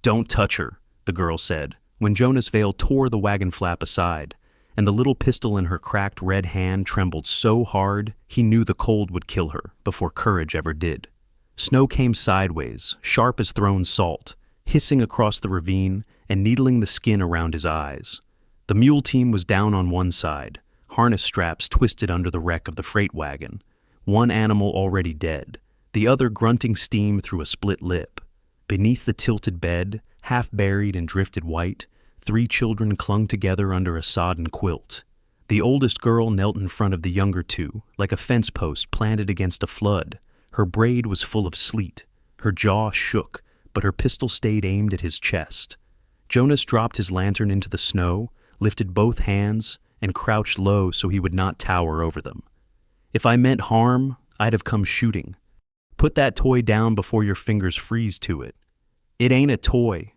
"Don't touch her," the girl said, when Jonas Vale tore the wagon flap aside, and the little pistol in her cracked red hand trembled so hard he knew the cold would kill her before courage ever did. Snow came sideways, sharp as thrown salt, hissing across the ravine and needling the skin around his eyes. The mule team was down on one side, harness straps twisted under the wreck of the freight wagon, one animal already dead, the other grunting steam through a split lip. Beneath the tilted bed, half buried in drifted white, 3 children clung together under a sodden quilt. The oldest girl knelt in front of the younger 2, like a fence post planted against a flood. Her braid was full of sleet. Her jaw shook, but her pistol stayed aimed at his chest. Jonas dropped his lantern into the snow, lifted both hands, and crouched low so he would not tower over them. "If I meant harm, I'd have come shooting. Put that toy down before your fingers freeze to it." "It ain't a toy."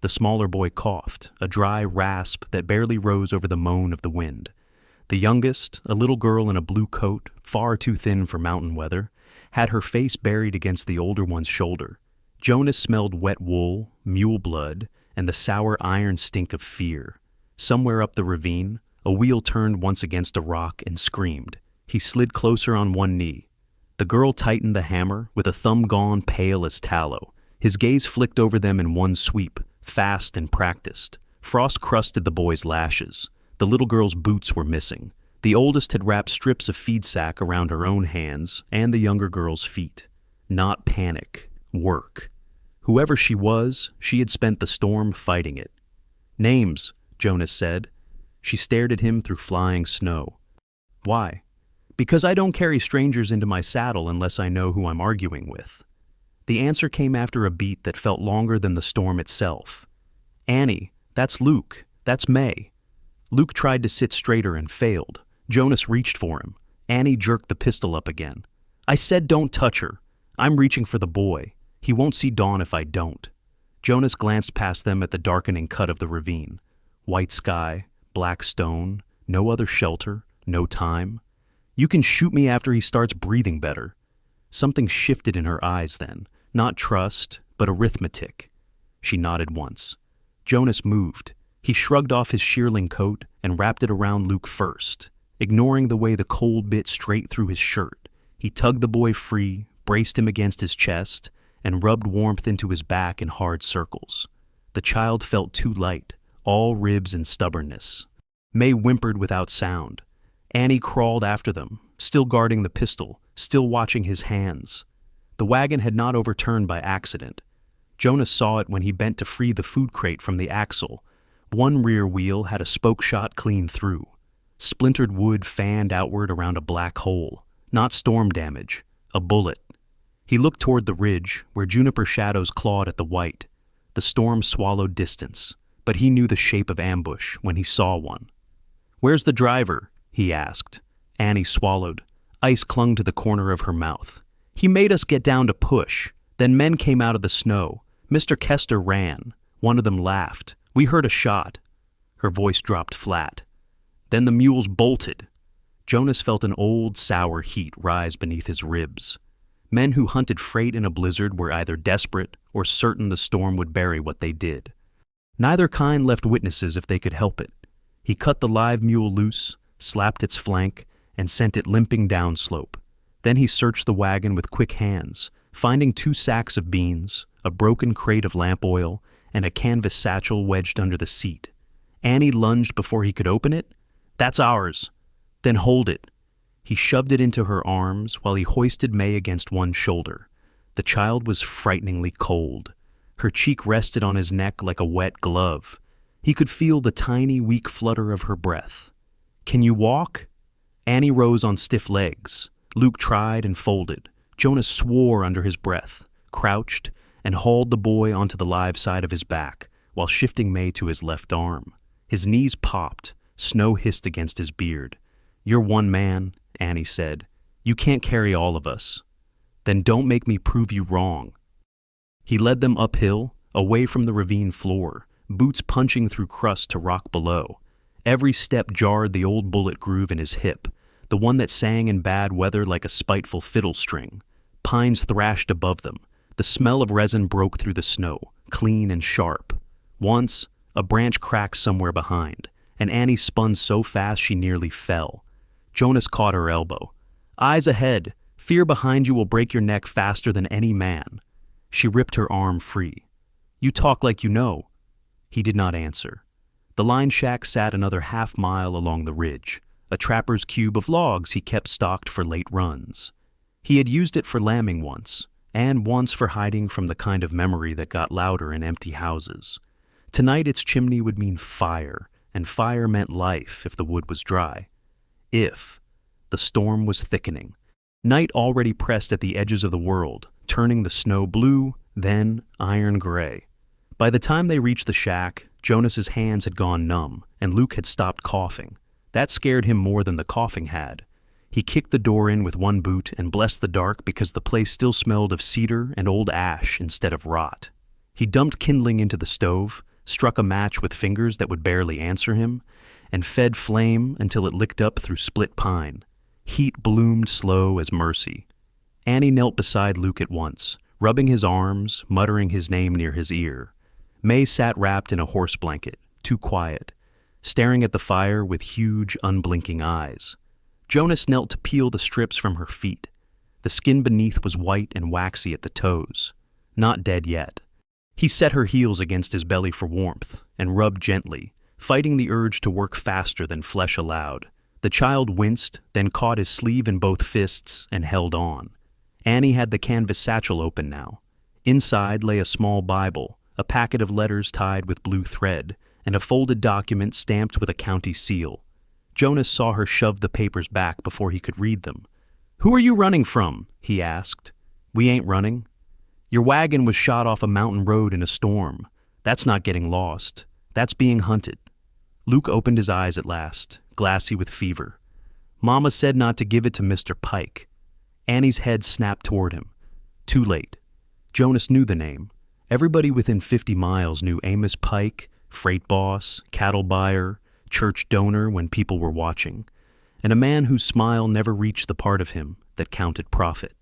The smaller boy coughed, a dry rasp that barely rose over the moan of the wind. The youngest, a little girl in a blue coat, far too thin for mountain weather, had her face buried against the older one's shoulder. Jonas smelled wet wool, mule blood, and the sour iron stink of fear. Somewhere up the ravine, a wheel turned once against a rock and screamed. He slid closer on one knee. The girl tightened the hammer, with a thumb gone pale as tallow. His gaze flicked over them in one sweep, fast and practiced. Frost crusted the boy's lashes. The little girl's boots were missing. The oldest had wrapped strips of feed sack around her own hands and the younger girl's feet. Not panic, work. Whoever she was, she had spent the storm fighting it. "Names," Jonas said. She stared at him through flying snow. "Why?" "Because I don't carry strangers into my saddle unless I know who I'm arguing with." The answer came after a beat that felt longer than the storm itself. "Annie, that's Luke, that's May." Luke tried to sit straighter and failed. Jonas reached for him. Annie jerked the pistol up again. "I said don't touch her. I'm reaching for the boy. He won't see dawn if I don't." Jonas glanced past them at the darkening cut of the ravine. White sky, black stone, no other shelter, no time. "You can shoot me after he starts breathing better." Something shifted in her eyes then, not trust, but arithmetic. She nodded once. Jonas moved. He shrugged off his shearling coat and wrapped it around Luke first, ignoring the way the cold bit straight through his shirt. He tugged the boy free, braced him against his chest, and rubbed warmth into his back in hard circles. The child felt too light, all ribs and stubbornness. May whimpered without sound. Annie crawled after them, still guarding the pistol, still watching his hands. The wagon had not overturned by accident. Jonas saw it when he bent to free the food crate from the axle. One rear wheel had a spoke shot clean through. Splintered wood fanned outward around a black hole. Not storm damage, a bullet. He looked toward the ridge, where juniper shadows clawed at the white. The storm swallowed distance, but he knew the shape of ambush when he saw one. "Where's the driver?" he asked. Annie swallowed. Ice clung to the corner of her mouth. "He made us get down to push. Then men came out of the snow. Mr. Kester ran. One of them laughed. We heard a shot." Her voice dropped flat. "Then the mules bolted." Jonas felt an old, sour heat rise beneath his ribs. Men who hunted freight in a blizzard were either desperate or certain the storm would bury what they did. Neither kind left witnesses if they could help it. He cut the live mule loose, slapped its flank, and sent it limping downslope. Then he searched the wagon with quick hands, finding 2 sacks of beans, a broken crate of lamp oil, and a canvas satchel wedged under the seat. Annie lunged before he could open it. "That's ours." "Then hold it." He shoved it into her arms while he hoisted May against one shoulder. The child was frighteningly cold. Her cheek rested on his neck like a wet glove. He could feel the tiny, weak flutter of her breath. "Can you walk?" Annie rose on stiff legs. Luke tried and folded. Jonas swore under his breath, crouched, and hauled the boy onto the live side of his back while shifting May to his left arm. His knees popped. Snow hissed against his beard. "You're one man," Annie said. "You can't carry all of us." "Then don't make me prove you wrong." He led them uphill, away from the ravine floor, boots punching through crust to rock below. Every step jarred the old bullet groove in his hip, the one that sang in bad weather like a spiteful fiddle string. Pines thrashed above them. The smell of resin broke through the snow, clean and sharp. Once, a branch cracked somewhere behind, and Annie spun so fast she nearly fell. Jonas caught her elbow. "Eyes ahead! Fear behind you will break your neck faster than any man." She ripped her arm free. "You talk like you know." He did not answer. The line shack sat another half-mile along the ridge, a trapper's cube of logs he kept stocked for late runs. He had used it for lambing once, and once for hiding from the kind of memory that got louder in empty houses. Tonight its chimney would mean fire, and fire meant life if the wood was dry. If. The storm was thickening. Night already pressed at the edges of the world, turning the snow blue, then iron gray. By the time they reached the shack, Jonas's hands had gone numb, and Luke had stopped coughing. That scared him more than the coughing had. He kicked the door in with one boot and blessed the dark because the place still smelled of cedar and old ash instead of rot. He dumped kindling into the stove, struck a match with fingers that would barely answer him, and fed flame until it licked up through split pine. Heat bloomed slow as mercy. Annie knelt beside Luke at once, rubbing his arms, muttering his name near his ear. May sat wrapped in a horse blanket, too quiet, staring at the fire with huge, unblinking eyes. Jonas knelt to peel the strips from her feet. The skin beneath was white and waxy at the toes. Not dead yet. He set her heels against his belly for warmth and rubbed gently, fighting the urge to work faster than flesh allowed. The child winced, then caught his sleeve in both fists and held on. Annie had the canvas satchel open now. Inside lay a small Bible, a packet of letters tied with blue thread, and a folded document stamped with a county seal. Jonas saw her shove the papers back before he could read them. "Who are you running from?" he asked. "We ain't running. Your wagon was shot off a mountain road in a storm. That's not getting lost. That's being hunted." Luke opened his eyes at last, glassy with fever. "Mama said not to give it to Mr. Pike." Annie's head snapped toward him. Too late. Jonas knew the name. Everybody within 50 miles knew Amos Pike, freight boss, cattle buyer, church donor when people were watching, and a man whose smile never reached the part of him that counted profit.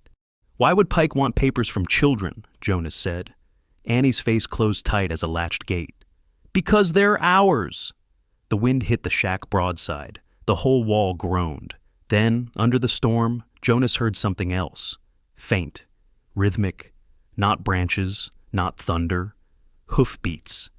"Why would Pike want papers from children?" Jonas said. Annie's face closed tight as a latched gate. "Because they're ours." The wind hit the shack broadside. The whole wall groaned. Then, under the storm, Jonas heard something else. Faint, rhythmic, not branches, not thunder. Hoofbeats.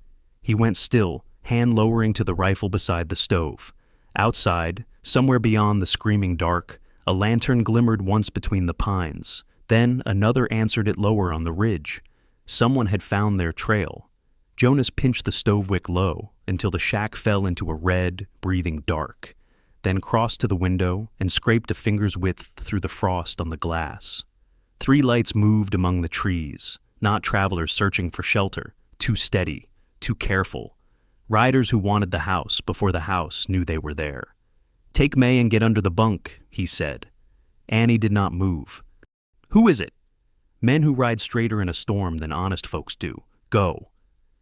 He went still, hand lowering to the rifle beside the stove. Outside, somewhere beyond the screaming dark, a lantern glimmered once between the pines. Then another answered it lower on the ridge. Someone had found their trail. Jonas pinched the stove wick low until the shack fell into a red, breathing dark, then crossed to the window and scraped a finger's width through the frost on the glass. 3 lights moved among the trees, not travelers searching for shelter, too steady, too careful. Riders who wanted the house before the house knew they were there. "Take May and get under the bunk," he said. Annie did not move. "Who is it?" "Men who ride straighter in a storm than honest folks do. Go."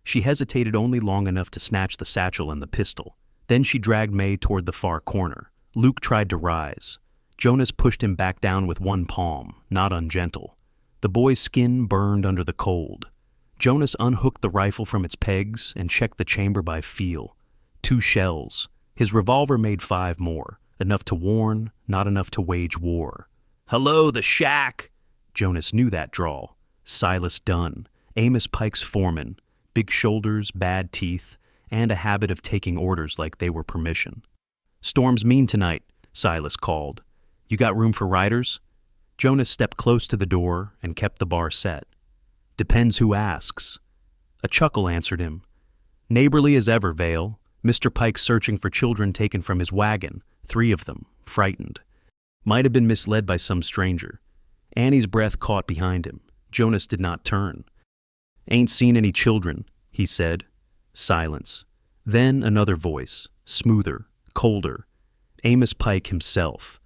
She hesitated only long enough to snatch the satchel and the pistol. Then she dragged May toward the far corner. Luke tried to rise. Jonas pushed him back down with one palm, not ungentle. The boy's skin burned under the cold. Jonas unhooked the rifle from its pegs and checked the chamber by feel. 2 shells. His revolver made 5 more, enough to warn, not enough to wage war. "Hello, the shack!" Jonas knew that drawl. Silas Dunn, Amos Pike's foreman, big shoulders, bad teeth, and a habit of taking orders like they were permission. "Storm's mean tonight," Silas called. "You got room for riders?" Jonas stepped close to the door and kept the bar set. "Depends who asks." A chuckle answered him. "Neighborly as ever, Vale. Mr. Pike searching for children taken from his wagon, 3 of them, frightened. Might have been misled by some stranger." Annie's breath caught behind him. Jonas did not turn. "Ain't seen any children," he said. Silence. Then another voice, smoother, colder. Amos Pike himself.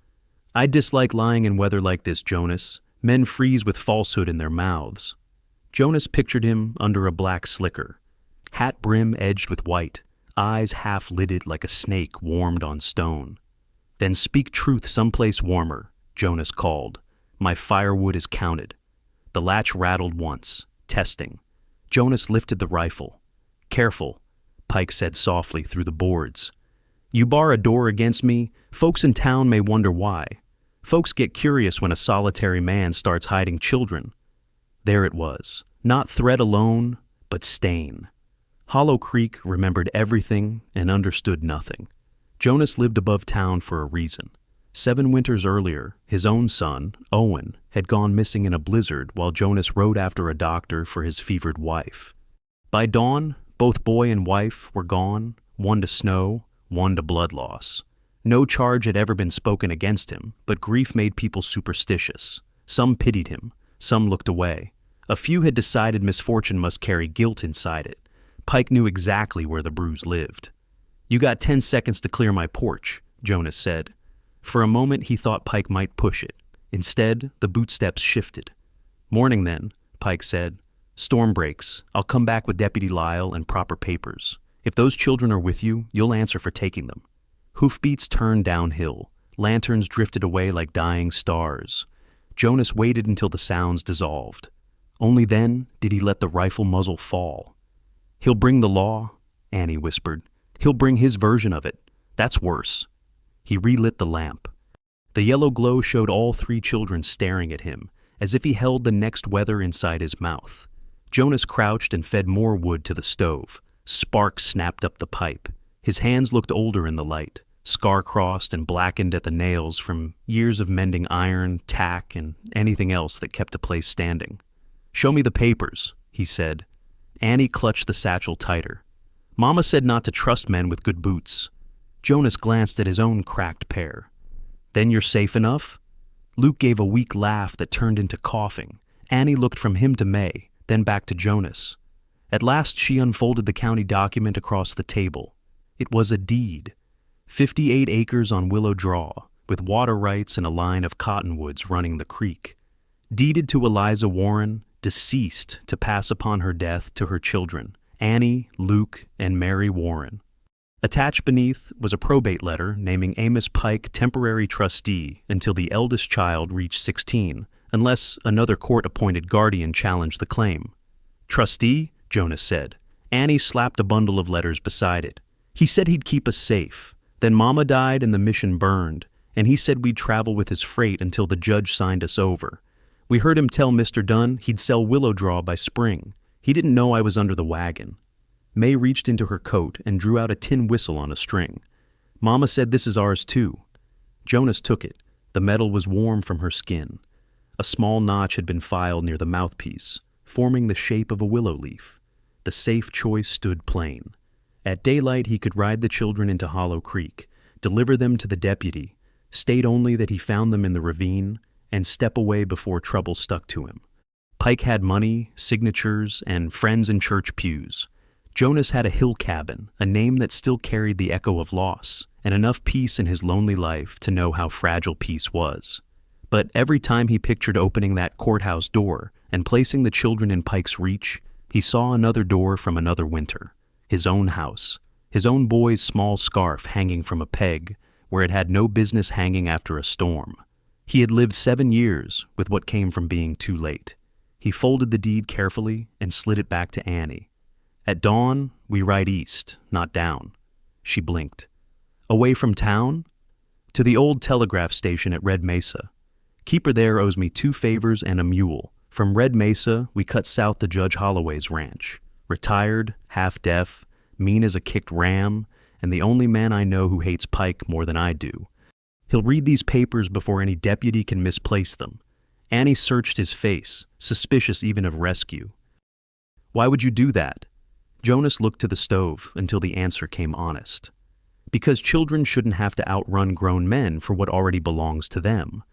"I dislike lying in weather like this, Jonas. Men freeze with falsehood in their mouths." Jonas pictured him under a black slicker. Hat brim edged with white, eyes half-lidded like a snake warmed on stone. "Then speak truth someplace warmer," Jonas called. "My firewood is counted." The latch rattled once, testing. Jonas lifted the rifle. "Careful," Pike said softly through the boards. "You bar a door against me, folks in town may wonder why. Folks get curious when a solitary man starts hiding children." There it was, not threat alone, but stain. Hollow Creek remembered everything and understood nothing. Jonas lived above town for a reason. 7 winters earlier, his own son, Owen, had gone missing in a blizzard while Jonas rode after a doctor for his fevered wife. By dawn, both boy and wife were gone, one to snow, one to blood loss. No charge had ever been spoken against him, but grief made people superstitious. Some pitied him, some looked away. A few had decided misfortune must carry guilt inside it. Pike knew exactly where the bruise lived. "You got 10 seconds to clear my porch," Jonas said. For a moment he thought Pike might push it. Instead, the bootsteps shifted. "Morning then," Pike said. "Storm breaks. I'll come back with Deputy Lyle and proper papers. If those children are with you, you'll answer for taking them." Hoofbeats turned downhill. Lanterns drifted away like dying stars. Jonas waited until the sounds dissolved. Only then did he let the rifle muzzle fall. "He'll bring the law," Annie whispered. "He'll bring his version of it. That's worse." He relit the lamp. The yellow glow showed all 3 children staring at him, as if he held the next weather inside his mouth. Jonas crouched and fed more wood to the stove. Sparks snapped up the pipe. His hands looked older in the light, scar-crossed and blackened at the nails from years of mending iron, tack, and anything else that kept a place standing. "Show me the papers," he said. Annie clutched the satchel tighter. "Mama said not to trust men with good boots." Jonas glanced at his own cracked pair. "Then you're safe enough?" Luke gave a weak laugh that turned into coughing. Annie looked from him to May, then back to Jonas. At last she unfolded the county document across the table. It was a deed. 58 acres on Willow Draw, with water rights and a line of cottonwoods running the creek. Deeded to Eliza Warren, deceased to pass upon her death to her children, Annie, Luke, and Mary Warren. Attached beneath was a probate letter naming Amos Pike temporary trustee until the eldest child reached 16, unless another court-appointed guardian challenged the claim. "Trustee?" Jonas said. Annie slapped a bundle of letters beside it. "He said he'd keep us safe. Then Mama died and the mission burned, and he said we'd travel with his freight until the judge signed us over. We heard him tell Mr. Dunn he'd sell Willow Draw by spring. He didn't know I was under the wagon." May reached into her coat and drew out a tin whistle on a string. "Mama said this is ours too." Jonas took it. The metal was warm from her skin. A small notch had been filed near the mouthpiece, forming the shape of a willow leaf. The safe choice stood plain. At daylight he could ride the children into Hollow Creek, deliver them to the deputy, state only that he found them in the ravine, and step away before trouble stuck to him. Pike had money, signatures, and friends in church pews. Jonas had a hill cabin, a name that still carried the echo of loss, and enough peace in his lonely life to know how fragile peace was. But every time he pictured opening that courthouse door and placing the children in Pike's reach, he saw another door from another winter. His own house, his own boy's small scarf hanging from a peg where it had no business hanging after a storm. He had lived 7 years with what came from being too late. He folded the deed carefully and slid it back to Annie. "At dawn, we ride east, not down." She blinked. "Away from town?" "To the old telegraph station at Red Mesa. Keeper there owes me 2 favors and a mule. From Red Mesa, we cut south to Judge Holloway's ranch. Retired, half-deaf, mean as a kicked ram, and the only man I know who hates Pike more than I do. He'll read these papers before any deputy can misplace them." Annie searched his face, suspicious even of rescue. "Why would you do that?" Jonas looked to the stove until the answer came honest. "Because children shouldn't have to outrun grown men for what already belongs to them.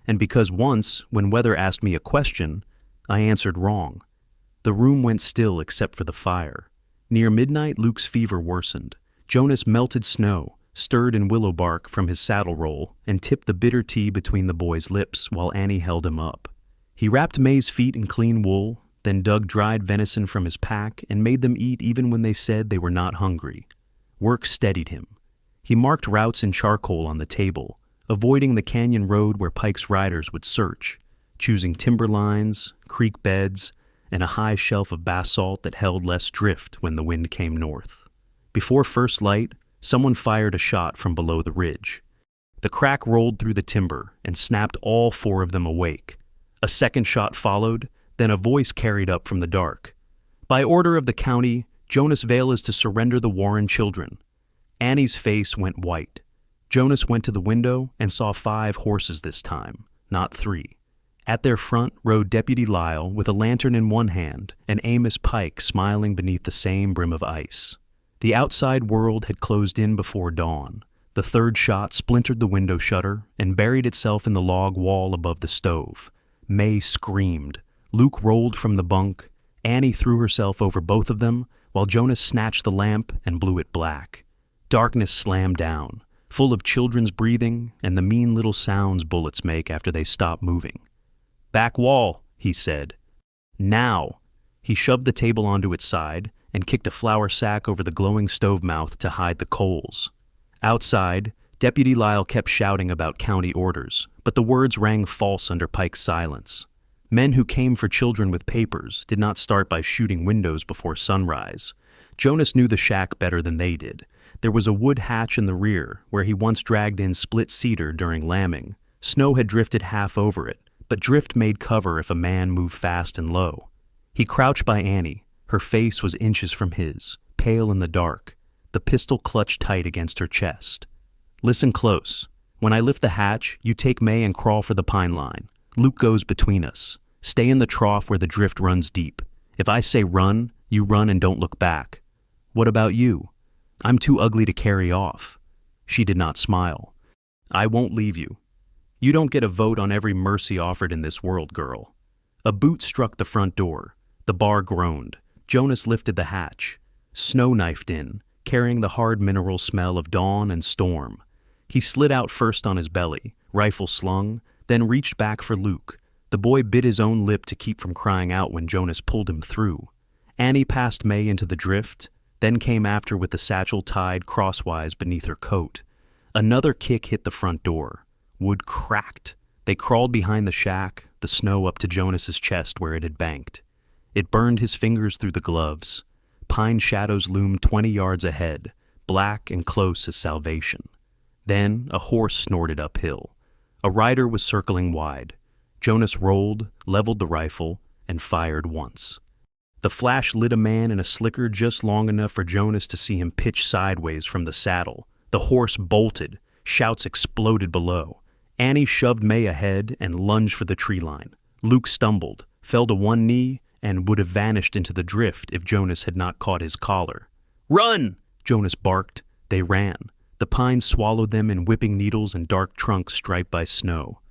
And because once, when Weather asked me a question, I answered wrong." The room went still except for the fire. Near midnight, Luke's fever worsened. Jonas melted snow, stirred in willow bark from his saddle roll, and tipped the bitter tea between the boy's lips while Annie held him up. He wrapped May's feet in clean wool, then dug dried venison from his pack and made them eat even when they said they were not hungry. Work steadied him. He marked routes in charcoal on the table, avoiding the canyon road where Pike's riders would search, choosing timber lines, creek beds, and a high shelf of basalt that held less drift when the wind came north. Before first light, someone fired a shot from below the ridge. The crack rolled through the timber and snapped all 4 of them awake. A second shot followed, then a voice carried up from the dark. "By order of the county, Jonas Vale is to surrender the Warren children." Annie's face went white. Jonas went to the window and saw 5 horses this time, not 3. At their front rode Deputy Lyle with a lantern in one hand and Amos Pike smiling beneath the same brim of ice. The outside world had closed in before dawn. The third shot splintered the window shutter and buried itself in the log wall above the stove. May screamed. Luke rolled from the bunk. Annie threw herself over both of them, while Jonas snatched the lamp and blew it black. Darkness slammed down, full of children's breathing and the mean little sounds bullets make after they stop moving. "Back wall," he said. "Now!" He shoved the table onto its side and kicked a flour sack over the glowing stove mouth to hide the coals. Outside, Deputy Lyle kept shouting about county orders, but the words rang false under Pike's silence. Men who came for children with papers did not start by shooting windows before sunrise. Jonas knew the shack better than they did. There was a wood hatch in the rear where he once dragged in split cedar during lambing. Snow had drifted half over it, but drift made cover if a man moved fast and low. He crouched by Annie. Her face was inches from his, pale in the dark, the pistol clutched tight against her chest. "Listen close. When I lift the hatch, you take May and crawl for the pine line. Luke goes between us. Stay in the trough where the drift runs deep. If I say run, you run and don't look back. What about you?" "I'm too ugly to carry off." She did not smile. "I won't leave you. You don't get a vote on every mercy offered in this world, girl." A boot struck the front door. The bar groaned. Jonas lifted the hatch. Snow knifed in, carrying the hard mineral smell of dawn and storm. He slid out first on his belly, rifle slung, then reached back for Luke. The boy bit his own lip to keep from crying out when Jonas pulled him through. Annie passed May into the drift, then came after with the satchel tied crosswise beneath her coat. Another kick hit the front door. Wood cracked. They crawled behind the shack, the snow up to Jonas's chest where it had banked. It burned his fingers through the gloves. Pine shadows loomed 20 yards ahead, black and close as salvation. Then a horse snorted uphill. A rider was circling wide. Jonas rolled, leveled the rifle, and fired once. The flash lit a man in a slicker just long enough for Jonas to see him pitch sideways from the saddle. The horse bolted. Shouts exploded below. Annie shoved May ahead and lunged for the tree line. Luke stumbled, fell to one knee, and would have vanished into the drift if Jonas had not caught his collar. "Run!" Jonas barked. They ran. The pines swallowed them in whipping needles and dark trunks striped by snow.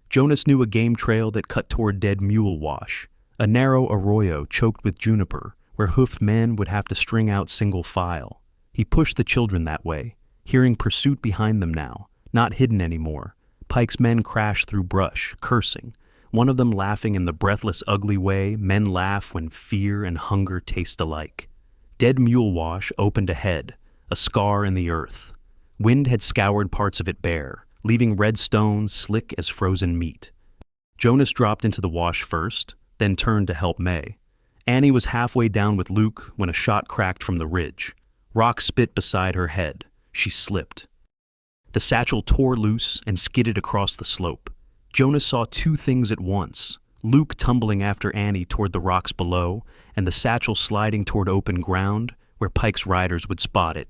Jonas knew a game trail that cut toward Dead Mule Wash, a narrow arroyo choked with juniper, where hoofed men would have to string out single file. He pushed the children that way, hearing pursuit behind them now, not hidden anymore. Pike's men crashed through brush, cursing, one of them laughing in the breathless, ugly way men laugh when fear and hunger taste alike. Dead Mule Wash opened ahead, a scar in the earth. Wind had scoured parts of it bare, leaving red stones slick as frozen meat. Jonas dropped into the wash first, then turned to help May. Annie was halfway down with Luke when a shot cracked from the ridge. Rock spit beside her head. She slipped. The satchel tore loose and skidded across the slope. Jonas saw 2 things at once, Luke tumbling after Annie toward the rocks below, and the satchel sliding toward open ground where Pike's riders would spot it.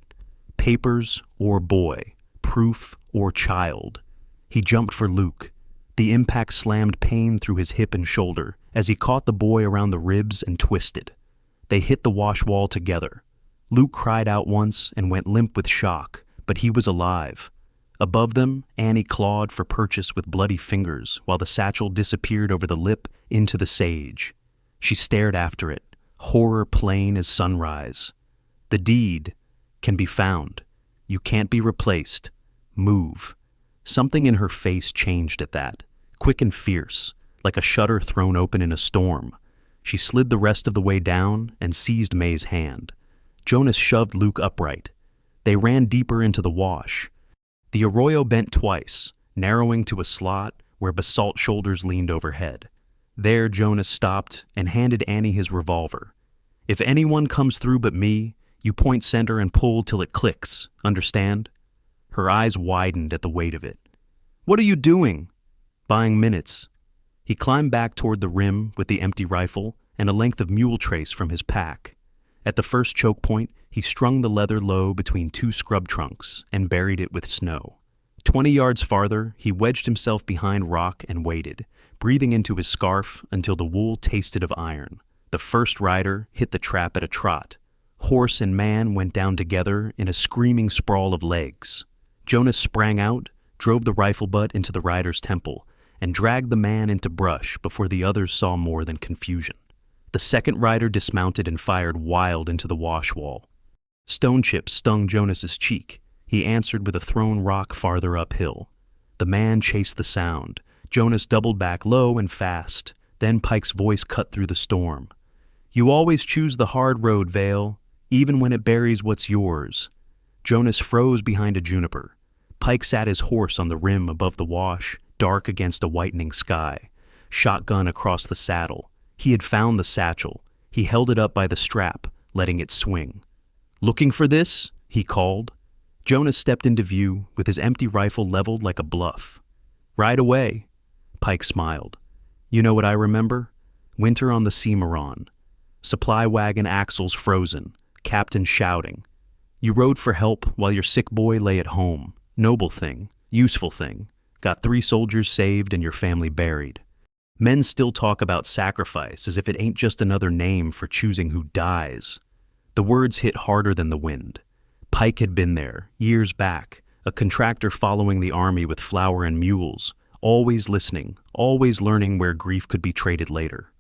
Papers or boy, proof or child. He jumped for Luke. The impact slammed pain through his hip and shoulder as he caught the boy around the ribs and twisted. They hit the wash wall together. Luke cried out once and went limp with shock, but he was alive. Above them, Annie clawed for purchase with bloody fingers while the satchel disappeared over the lip into the sage. She stared after it, horror plain as sunrise. The deed can be found. You can't be replaced. Move. Something in her face changed at that, quick and fierce, like a shutter thrown open in a storm. She slid the rest of the way down and seized May's hand. Jonas shoved Luke upright. They ran deeper into the wash. The arroyo bent twice, narrowing to a slot where basalt shoulders leaned overhead. There, Jonas stopped and handed Annie his revolver. If anyone comes through but me, you point center and pull till it clicks, understand? Her eyes widened at the weight of it. What are you doing? Buying minutes. He climbed back toward the rim with the empty rifle and a length of mule trace from his pack. At the first choke point, he strung the leather low between two scrub trunks and buried it with snow. 20 yards farther, he wedged himself behind rock and waited, breathing into his scarf until the wool tasted of iron. The first rider hit the trap at a trot. Horse and man went down together in a screaming sprawl of legs. Jonas sprang out, drove the rifle butt into the rider's temple, and dragged the man into brush before the others saw more than confusion. The second rider dismounted and fired wild into the wash wall. Stone chips stung Jonas's cheek. He answered with a thrown rock farther uphill. The man chased the sound. Jonas doubled back low and fast. Then Pike's voice cut through the storm. You always choose the hard road, Vale, even when it buries what's yours. Jonas froze behind a juniper. Pike sat his horse on the rim above the wash, dark against a whitening sky. Shotgun across the saddle. He had found the satchel. He held it up by the strap, letting it swing. Looking for this? He called. Jonas stepped into view, with his empty rifle leveled like a bluff. Right away. Pike smiled. You know what I remember? Winter on the Cimarron. Supply wagon axles frozen, captain shouting. You rode for help while your sick boy lay at home. Noble thing, useful thing. Got 3 soldiers saved and your family buried. Men still talk about sacrifice as if it ain't just another name for choosing who dies. The words hit harder than the wind. Pike had been there, years back, a contractor following the army with flour and mules, always listening, always learning where grief could be traded later.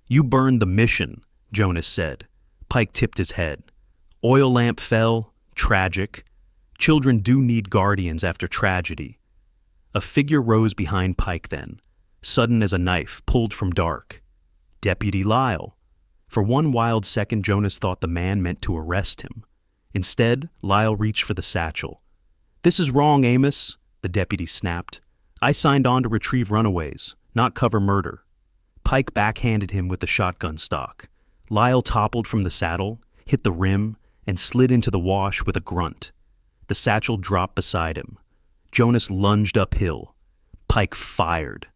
You burned the mission, Jonas said. Pike tipped his head. Oil lamp fell, tragic. Children do need guardians after tragedy. A figure rose behind Pike then, sudden as a knife pulled from dark. Deputy Lyle. For one wild second, Jonas thought the man meant to arrest him. Instead, Lyle reached for the satchel. This is wrong, Amos, the deputy snapped. I signed on to retrieve runaways, not cover murder. Pike backhanded him with the shotgun stock. Lyle toppled from the saddle, hit the rim, and slid into the wash with a grunt. The satchel dropped beside him. Jonas lunged uphill. Pike fired.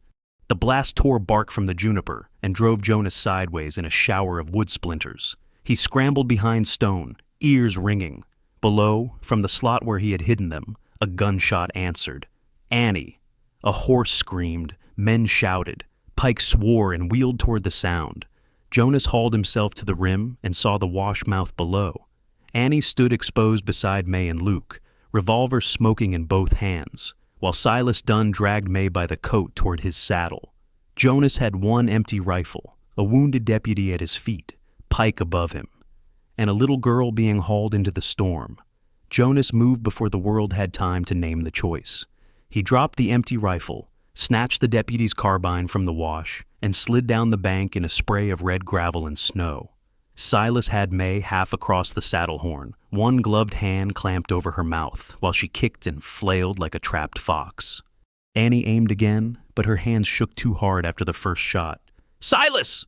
The blast tore bark from the juniper and drove Jonas sideways in a shower of wood splinters. He scrambled behind stone, ears ringing. Below, from the slot where he had hidden them, a gunshot answered. Annie. A horse screamed. Men shouted. Pike swore and wheeled toward the sound. Jonas hauled himself to the rim and saw the wash mouth below. Annie stood exposed beside May and Luke, revolver smoking in both hands, while Silas Dunn dragged May by the coat toward his saddle. Jonas had one empty rifle, a wounded deputy at his feet, Pike above him, and a little girl being hauled into the storm. Jonas moved before the world had time to name the choice. He dropped the empty rifle, snatched the deputy's carbine from the wash, and slid down the bank in a spray of red gravel and snow. Silas had May half across the saddle horn, one gloved hand clamped over her mouth, while she kicked and flailed like a trapped fox. Annie aimed again, but her hands shook too hard after the first shot. Silas!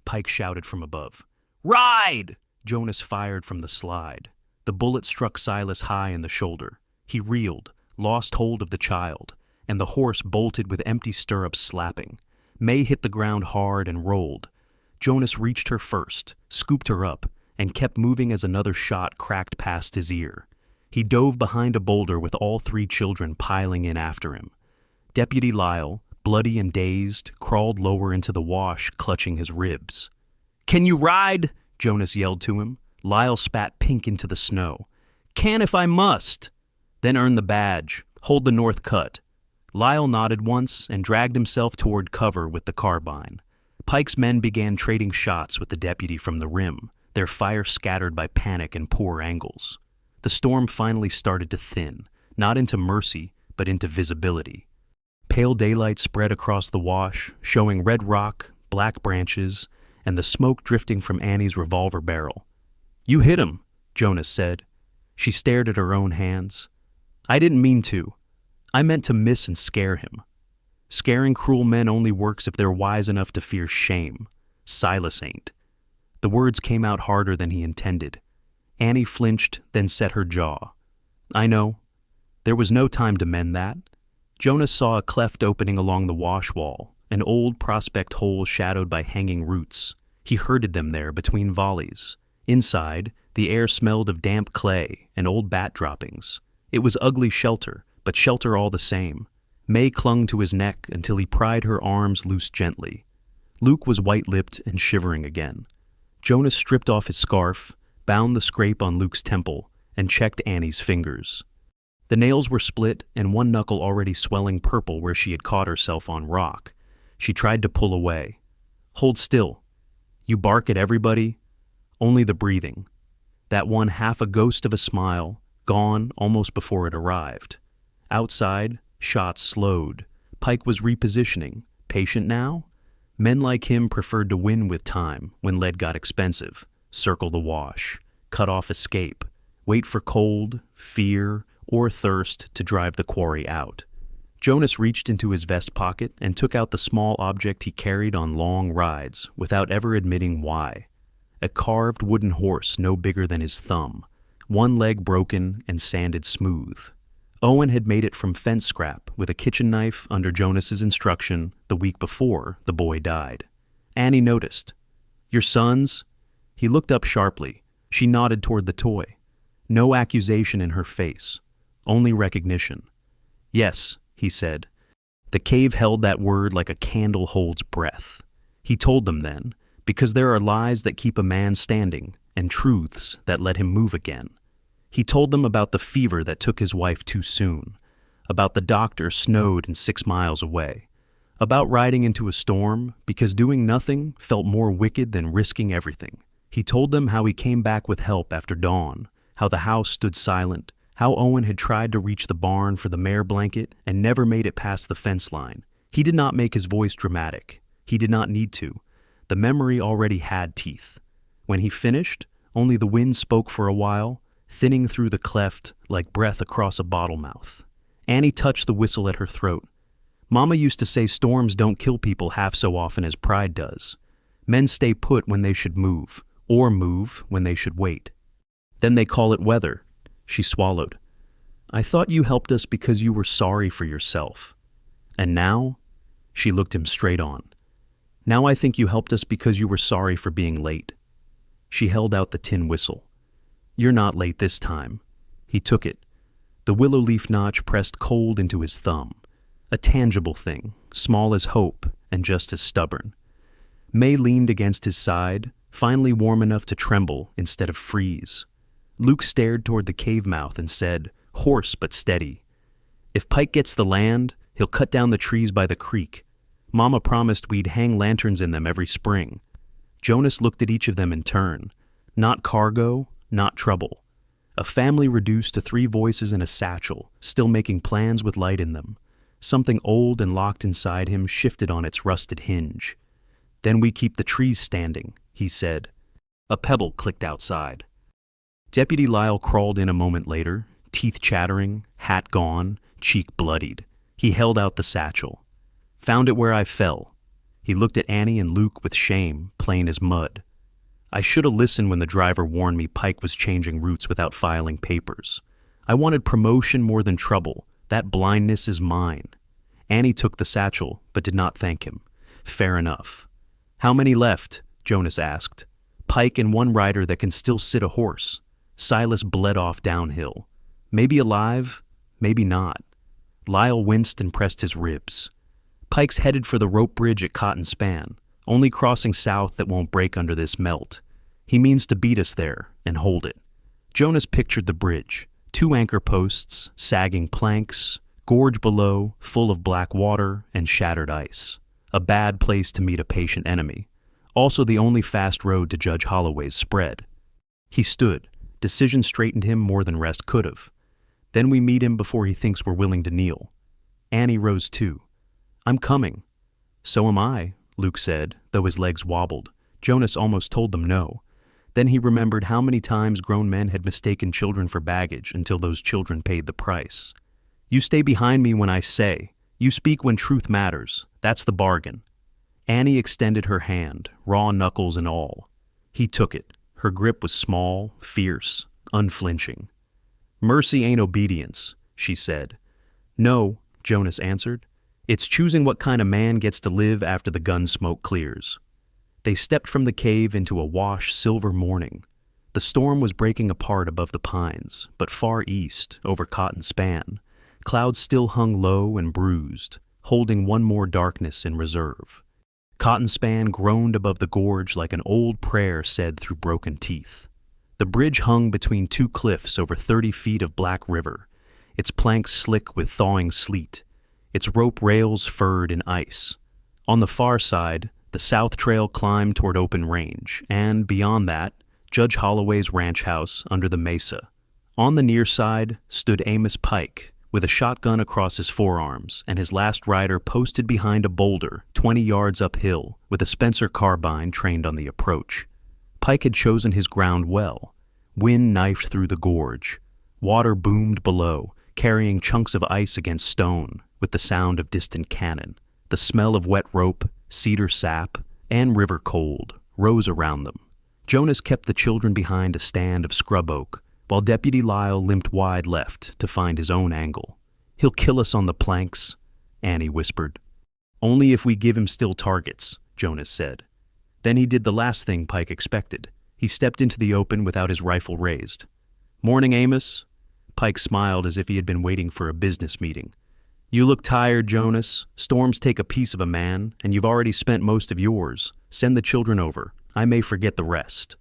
Pike shouted from above. Ride! Jonas fired from the slide. The bullet struck Silas high in the shoulder. He reeled, lost hold of the child, and the horse bolted with empty stirrups slapping. May hit the ground hard and rolled. Jonas reached her first, scooped her up, and kept moving as another shot cracked past his ear. He dove behind a boulder with all 3 children piling in after him. Deputy Lyle, bloody and dazed, crawled lower into the wash, clutching his ribs. Can you ride? Jonas yelled to him. Lyle spat pink into the snow. Can if I must. Then earn the badge. Hold the north cut. Lyle nodded once and dragged himself toward cover with the carbine. Pike's men began trading shots with the deputy from the rim, their fire scattered by panic and poor angles. The storm finally started to thin, not into mercy, but into visibility. Pale daylight spread across the wash, showing red rock, black branches, and the smoke drifting from Annie's revolver barrel. You hit him, Jonas said. She stared at her own hands. I didn't mean to. I meant to miss and scare him. Scaring cruel men only works if they're wise enough to fear shame. Silas ain't. The words came out harder than he intended. Annie flinched, then set her jaw. I know. There was no time to mend that. Jonas saw a cleft opening along the wash wall, an old prospect hole shadowed by hanging roots. He herded them there between volleys. Inside, the air smelled of damp clay and old bat droppings. It was ugly shelter, but shelter all the same. May clung to his neck until he pried her arms loose gently. Luke was white-lipped and shivering again. Jonas stripped off his scarf, bound the scrape on Luke's temple, and checked Annie's fingers. The nails were split and one knuckle already swelling purple where she had caught herself on rock. She tried to pull away. Hold still. You bark at everybody? Only the breathing. That one half a ghost of a smile, gone almost before it arrived. Outside, shots slowed. Pike was repositioning. Patient now? Men like him preferred to win with time when lead got expensive. Circle the wash. Cut off escape. Wait for cold, fear, or thirst to drive the quarry out. Jonas reached into his vest pocket and took out the small object he carried on long rides without ever admitting why. A carved wooden horse no bigger than his thumb, one leg broken and sanded smooth. Owen had made it from fence scrap with a kitchen knife under Jonas's instruction the week before the boy died. Annie noticed. Your son's? He looked up sharply. She nodded toward the toy. No accusation in her face, only recognition. Yes, he said. The cave held that word like a candle holds breath. He told them then, because there are lies that keep a man standing and truths that let him move again. He told them about the fever that took his wife too soon, about the doctor snowed and 6 miles away, about riding into a storm because doing nothing felt more wicked than risking everything. He told them how he came back with help after dawn, how the house stood silent, how Owen had tried to reach the barn for the mare blanket and never made it past the fence line. He did not make his voice dramatic. He did not need to. The memory already had teeth. When he finished, only the wind spoke for a while, thinning through the cleft like breath across a bottle mouth. Annie touched the whistle at her throat. Mama used to say storms don't kill people half so often as pride does. Men stay put when they should move, or move when they should wait. Then they call it weather. She swallowed. I thought you helped us because you were sorry for yourself. And now? She looked him straight on. Now I think you helped us because you were sorry for being late. She held out the tin whistle. You're not late this time. He took it. The willow leaf notch pressed cold into his thumb. A tangible thing, small as hope and just as stubborn. May leaned against his side, finally warm enough to tremble instead of freeze. Luke stared toward the cave mouth and said, hoarse but steady, if Pike gets the land, he'll cut down the trees by the creek. Mama promised we'd hang lanterns in them every spring. Jonas looked at each of them in turn. Not cargo, not trouble. A family reduced to 3 voices in a satchel, still making plans with light in them. Something old and locked inside him shifted on its rusted hinge. Then we keep the trees standing, he said. A pebble clicked outside. Deputy Lyle crawled in a moment later, teeth chattering, hat gone, cheek bloodied. He held out the satchel. Found it where I fell. He looked at Annie and Luke with shame, plain as mud. I should have listened when the driver warned me Pike was changing routes without filing papers. I wanted promotion more than trouble. That blindness is mine. Annie took the satchel, but did not thank him. Fair enough. How many left? Jonas asked. Pike and 1 rider that can still sit a horse. Silas bled off downhill. Maybe alive, maybe not. Lyle winced and pressed his ribs. Pike's headed for the rope bridge at Cotton Span, only crossing south that won't break under this melt. He means to beat us there and hold it. Jonas pictured the bridge, 2 anchor posts, sagging planks, gorge below, full of black water and shattered ice. A bad place to meet a patient enemy. Also the only fast road to Judge Holloway's spread. He stood. Decision straightened him more than rest could have. Then we meet him before he thinks we're willing to kneel. Annie rose too. I'm coming. So am I, Luke said, though his legs wobbled. Jonas almost told them no. Then he remembered how many times grown men had mistaken children for baggage until those children paid the price. You stay behind me when I say, You speak when truth matters. That's the bargain. Annie extended her hand, raw knuckles and all. He took it. Her grip was small, fierce, unflinching. Mercy ain't obedience, she said. No, Jonas answered. It's choosing what kind of man gets to live after the gun smoke clears. They stepped from the cave into a wash silver morning. The storm was breaking apart above the pines, but far east, over Cotton Span, clouds still hung low and bruised, holding one more darkness in reserve. Cotton Span groaned above the gorge like an old prayer said through broken teeth. The bridge hung between two cliffs over 30 feet of black river, its planks slick with thawing sleet, its rope rails furred in ice. On the far side, the south trail climbed toward open range, and beyond that, Judge Holloway's ranch house under the mesa. On the near side stood Amos Pike, with a shotgun across his forearms, and his last rider posted behind a boulder 20 yards uphill with a Spencer carbine trained on the approach. Pike had chosen his ground well. Wind knifed through the gorge. Water boomed below, carrying chunks of ice against stone, with the sound of distant cannon. The smell of wet rope, cedar sap, and river cold rose around them. Jonas kept the children behind a stand of scrub oak, while Deputy Lyle limped wide left to find his own angle. He'll kill us on the planks, Annie whispered. Only if we give him still targets, Jonas said. Then he did the last thing Pike expected. He stepped into the open without his rifle raised. Morning, Amos. Pike smiled as if he had been waiting for a business meeting. You look tired, Jonas. Storms take a piece of a man, and you've already spent most of yours. Send the children over. I may forget the rest.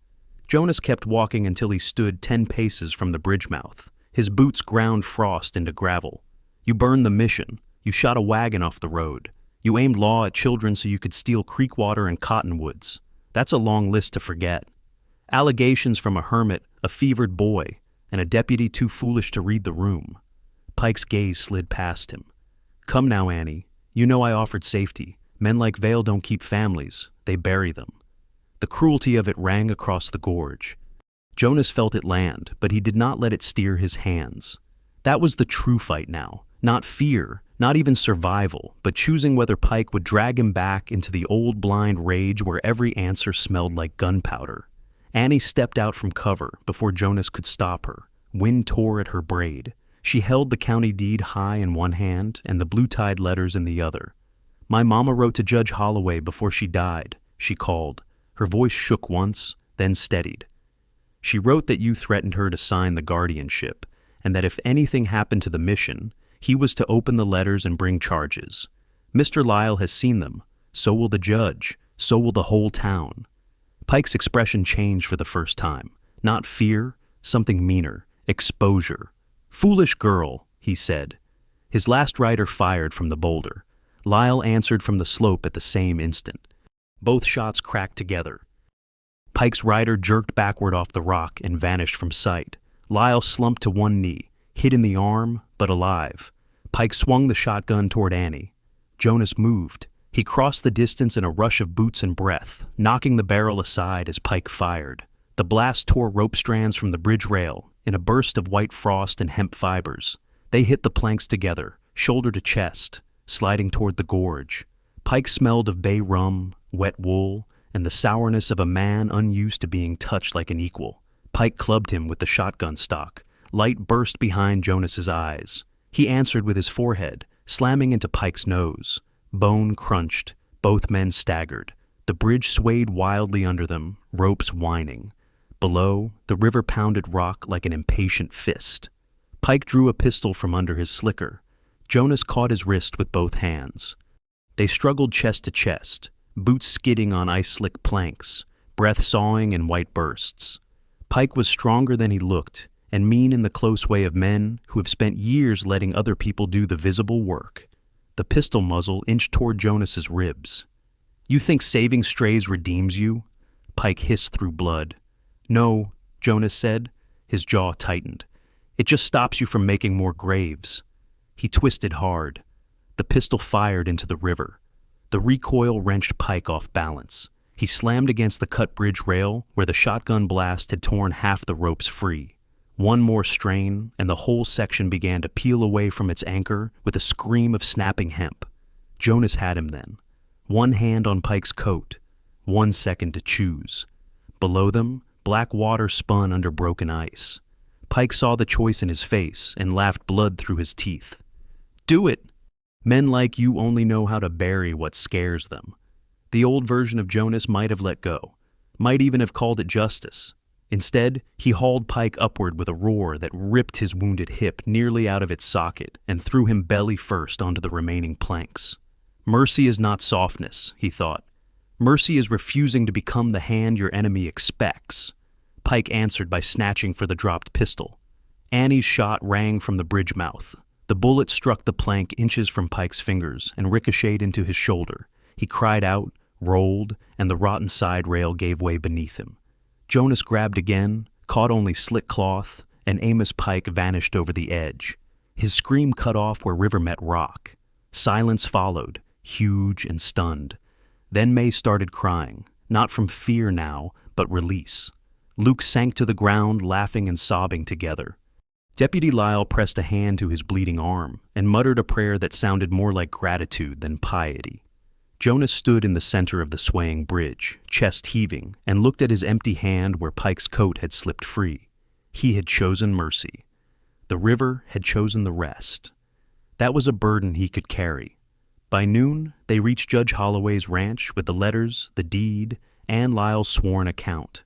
Jonas kept walking until he stood 10 paces from the bridge mouth. His boots ground frost into gravel. You burned the mission. You shot a wagon off the road. You aimed law at children so you could steal creek water and cottonwoods. That's a long list to forget. Allegations from a hermit, a fevered boy, and a deputy too foolish to read the room. Pike's gaze slid past him. Come now, Annie. You know I offered safety. Men like Vale don't keep families. They bury them. The cruelty of it rang across the gorge. Jonas felt it land, but he did not let it steer his hands. That was the true fight now. Not fear, not even survival, but choosing whether Pike would drag him back into the old blind rage where every answer smelled like gunpowder. Annie stepped out from cover before Jonas could stop her. Wind tore at her braid. She held the county deed high in one hand and the blue-tied letters in the other. My mama wrote to Judge Holloway before she died, she called. Her voice shook once, then steadied. She wrote that you threatened her to sign the guardianship, and that if anything happened to the mission, he was to open the letters and bring charges. Mr. Lyle has seen them. So will the judge. So will the whole town. Pike's expression changed for the first time. Not fear, something meaner. Exposure. Foolish girl, he said. His last rider fired from the boulder. Lyle answered from the slope at the same instant. Both shots cracked together. Pike's rider jerked backward off the rock and vanished from sight. Lyle slumped to one knee, hit in the arm, but alive. Pike swung the shotgun toward Annie. Jonas moved. He crossed the distance in a rush of boots and breath, knocking the barrel aside as Pike fired. The blast tore rope strands from the bridge rail in a burst of white frost and hemp fibers. They hit the planks together, shoulder to chest, sliding toward the gorge. Pike smelled of bay rum, wet wool, and the sourness of a man unused to being touched like an equal. Pike clubbed him with the shotgun stock. Light burst behind Jonas's eyes. He answered with his forehead, slamming into Pike's nose. Bone crunched. Both men staggered. The bridge swayed wildly under them, ropes whining. Below, the river pounded rock like an impatient fist. Pike drew a pistol from under his slicker. Jonas caught his wrist with both hands. They struggled chest to chest, boots skidding on ice-slick planks, breath sawing in white bursts. Pike was stronger than he looked, and mean in the close way of men who have spent years letting other people do the visible work. The pistol muzzle inched toward Jonas's ribs. You think saving strays redeems you? Pike hissed through blood. No, Jonas said. His jaw tightened. It just stops you from making more graves. He twisted hard. The pistol fired into the river. The recoil wrenched Pike off balance. He slammed against the cut bridge rail where the shotgun blast had torn half the ropes free. One more strain, and the whole section began to peel away from its anchor with a scream of snapping hemp. Jonas had him then. One hand on Pike's coat, 1 second to choose. Below them, black water spun under broken ice. Pike saw the choice in his face and laughed blood through his teeth. Do it! Men like you only know how to bury what scares them. The old version of Jonas might have let go, might even have called it justice. Instead, he hauled Pike upward with a roar that ripped his wounded hip nearly out of its socket and threw him belly first onto the remaining planks. Mercy is not softness, he thought. Mercy is refusing to become the hand your enemy expects. Pike answered by snatching for the dropped pistol. Annie's shot rang from the bridge mouth. The bullet struck the plank inches from Pike's fingers and ricocheted into his shoulder. He cried out, rolled, and the rotten side rail gave way beneath him. Jonas grabbed again, caught only slick cloth, and Amos Pike vanished over the edge. His scream cut off where river met rock. Silence followed, huge and stunned. Then May started crying, not from fear now, but release. Luke sank to the ground, laughing and sobbing together. Deputy Lyle pressed a hand to his bleeding arm and muttered a prayer that sounded more like gratitude than piety. Jonas stood in the center of the swaying bridge, chest heaving, and looked at his empty hand where Pike's coat had slipped free. He had chosen mercy. The river had chosen the rest. That was a burden he could carry. By noon, they reached Judge Holloway's ranch with the letters, the deed, and Lyle's sworn account.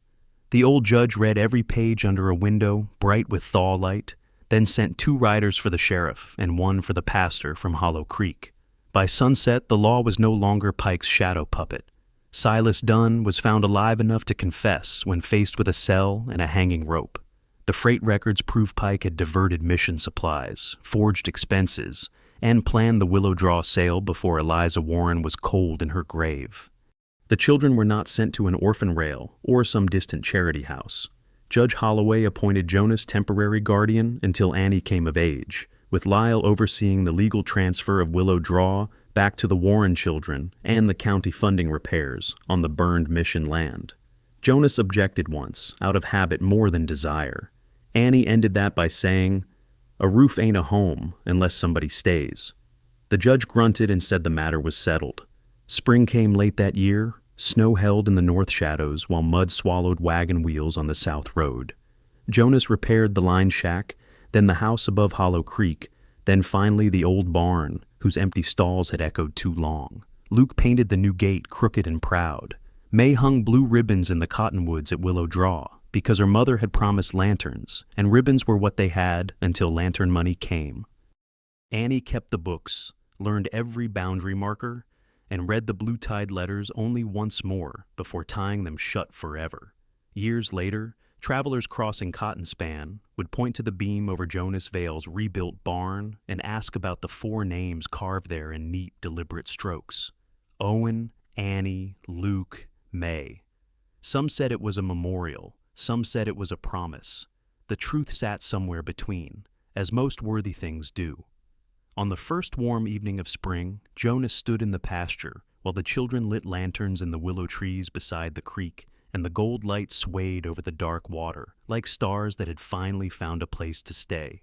The old judge read every page under a window, bright with thaw light, then sent 2 riders for the sheriff and 1 for the pastor from Hollow Creek. By sunset, the law was no longer Pike's shadow puppet. Silas Dunn was found alive enough to confess when faced with a cell and a hanging rope. The freight records prove Pike had diverted mission supplies, forged expenses, and planned the Willow Draw sale before Eliza Warren was cold in her grave. The children were not sent to an orphan rail or some distant charity house. Judge Holloway appointed Jonas temporary guardian until Annie came of age, with Lyle overseeing the legal transfer of Willow Draw back to the Warren children and the county funding repairs on the burned mission land. Jonas objected once, out of habit more than desire. Annie ended that by saying, "A roof ain't a home unless somebody stays." The judge grunted and said the matter was settled. Spring came late that year. Snow held in the north shadows while mud swallowed wagon wheels on the south road. Jonas repaired the line shack, then the house above Hollow Creek, then finally the old barn, whose empty stalls had echoed too long. Luke painted the new gate crooked and proud. May hung blue ribbons in the cottonwoods at Willow Draw because her mother had promised lanterns, and ribbons were what they had until lantern money came. Annie kept the books, learned every boundary marker, and read the blue-tide letters only once more before tying them shut forever. Years later, travelers crossing Cotton Span would point to the beam over Jonas Vale's rebuilt barn and ask about the 4 names carved there in neat, deliberate strokes. Owen, Annie, Luke, May. Some said it was a memorial, some said it was a promise. The truth sat somewhere between, as most worthy things do. On the first warm evening of spring, Jonas stood in the pasture while the children lit lanterns in the willow trees beside the creek, and the gold light swayed over the dark water like stars that had finally found a place to stay.